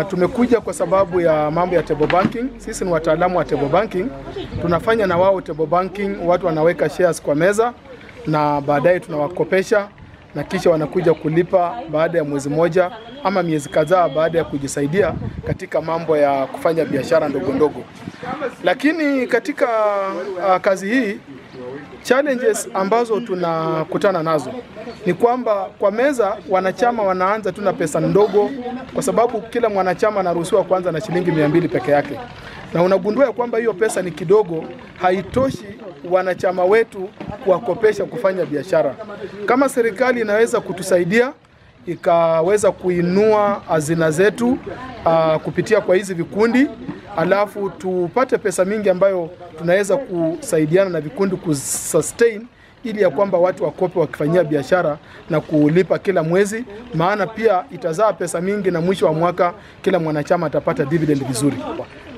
Tumekuja kwa sababu ya mambo ya table banking. Sisi ni wataalamu wa table banking. Tunafanya na wao table banking, watu wanaweka shares kwa meza na baadaye tunawakopesha na kisha wanakuja kulipa baada ya mwezi moja ama miezi kadhaa baada ya kujisaidia katika mambo ya kufanya biashara ndogo ndogo. Lakini katika kazi hii challenges ambazo tunakutana nazo ni kwamba kwa meza wanachama wanaanza tu na pesa ndogo, kwa sababu kila mwanachama anaruhusiwa kuanza na shilingi 200 peke yake, na unagundua kwamba hiyo pesa ni kidogo, haitoshi wanachama wetu kuwakopesha kufanya biashara. Kama serikali inaweza kutusaidia ikaweza kuinua hazina zetu kupitia kwa hizi vikundi, alafu tupate pesa mingi ambayo tunaweza kusaidiana na vikundi kusustain, ili ya kwamba watu wakope wakifanyia biashara na kulipa kila mwezi, maana pia itazaa pesa mingi na mwisho wa mwaka kila mwanachama atapata dividend vizuri.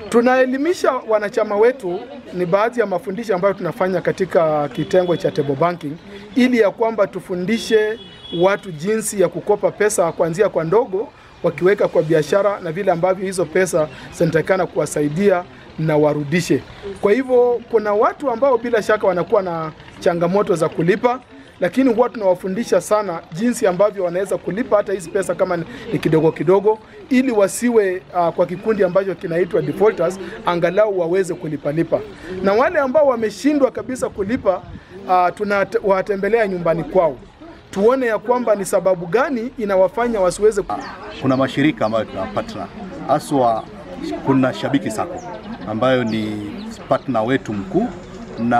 Tunaelimisha wanachama wetu, ni baadhi ya mafundisho ambayo tunafanya katika kitengo cha table banking, ili ya kwamba tufundishe watu jinsi ya kukopa pesa kuanzia kwa ndogo wakiweka kwa biashara, na vile ambavyo hizo pesa zinatakana kuwasaidia na warudishe. Kwa hivyo kuna watu ambao bila shaka wanakuwa na changamoto za kulipa, lakini huwa tunawafundisha sana jinsi ambavyo wanaweza kulipa hata hizi pesa kama ni kidogo kidogo, ili wasiwe kwa kikundi ambacho kinaitwa defaulters, angalau waweze kulipa. Na wale ambao wameshindwa kabisa kulipa, tunawatembelea nyumbani kwao, tuone ya kwamba ni sababu gani inawafanya wasiweze. Kuna mashirika ambayo tuna partner, haswa kuna Shabiki Sacco ambayo ni partner wetu mkuu, na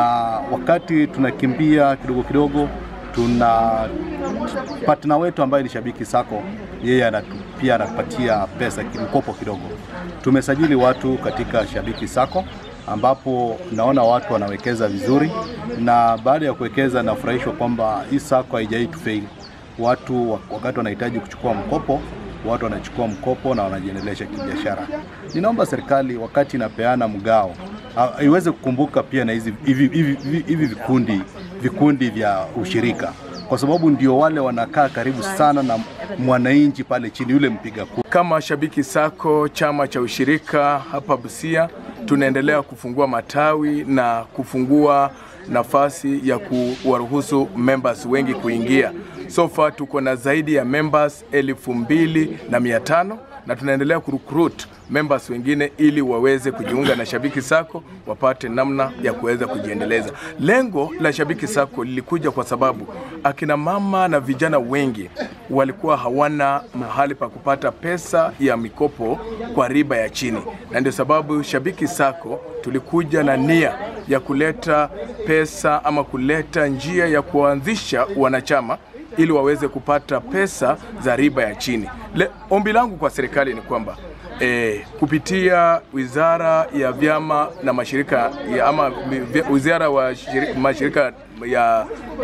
wakati tunakimbia kidogo kidogo, tuna partner wetu ambaye ni Shabiki Sacco, yeye pia anatupatia pesa mkopo kidogo. Tumesajili watu katika Shabiki Sacco ambapo naona watu wanawekeza vizuri, na baada ya kuwekeza nafurahishwa kwamba hii sacco haijai to fail. Watu wakati wanahitaji kuchukua mkopo, watu wanachukua mkopo na wanajiendelesha kibiashara. Ninaomba serikali wakati inapeana mgao iweze kukumbuka pia na hivi vikundi vya ushirika, kwa sababu ndio wale wanakaa karibu sana na mwananchi pale chini, yule mpiga kura. Kama Shabiki Sacco, chama cha ushirika hapa Busia, tunaendelea kufungua matawi na kufungua nafasi ya kuwaruhusu members wengi kuingia. So far tuko na zaidi ya members 2,500 na tunaendelea kurecruit members wengine ili waweze kujiunga na Shabiki Sacco, wapate namna ya kuweza kujiendeleza. Lengo la Shabiki Sacco lilikuja kwa sababu akina mama na vijana wengi walikuwa hawana mahali pa kupata pesa ya mikopo kwa riba ya chini, na ndio sababu Shabiki Sacco tulikuja na nia ya kuleta pesa ama kuleta njia ya kuanzisha wanachama ili waweze kupata pesa za riba ya chini. Ombi langu kwa serikali ni kwamba kupitia wizara ya vyama na mashirika ama wizara wa mashirika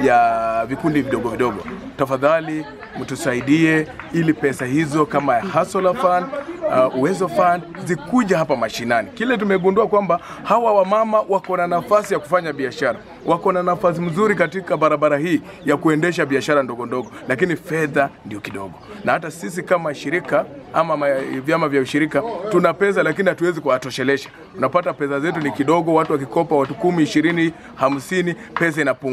ya vikundi vidogo vidogo, tafadhali mtusaidie ili pesa hizo kama Hustler Fund, Uwezo Fund zikuja hapa mashinani. Kile tumegundua kwamba hawa wamama wako na nafasi ya kufanya biashara, wako na nafasi mzuri katika barabara hii ya kuendesha biashara ndogo ndogo, lakini fedha ndio kidogo. Na hata sisi kama shirika ama vyama vya ushirika tuna pesa, lakini hatuwezi kuwatoshelesha. Unapata pesa zetu ni kidogo, watu wakikopa watu 10, 20, 50, pesa inapungua.